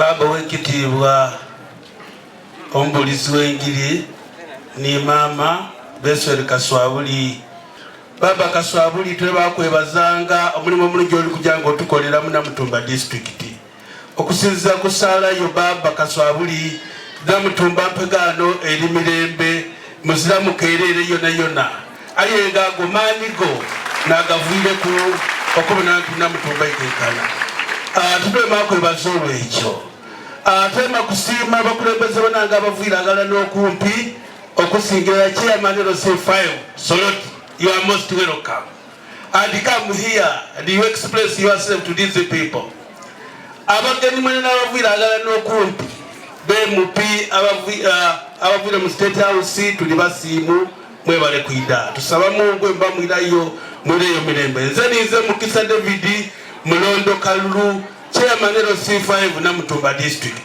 baba wekitibwa ombulizi w'enjiri ni mama Besweri Kaswabuli. Baba Kaswabuli twe bakwebazanga omulimu omulungi oli kujanga otukolera mu Namutumba district. Okusinziza ku sala yo baba Kaswabuli Namutumba mpegano Emirembe muziramu kerere yona yona. Ayenga gomanigo nagavuyire ku okubona nti Namutumba ikekana. Tube makwebaza olwekyo. Tema kusima bakulembeze bananga abavuiragala n'okumpi okusingira chairman of C5 Solot. You are most welcome. And come here and you express yourself to these people. Abageni mwana abavuiragala n'okumpi bemupi abavuira mu State House tulibasimu mwebale kuida. Tusaba Mungu mba mwirayo muleyo mirembe. Nze nize Mukisa David Mulondo Kalulu chairman of C5 Namutumba district.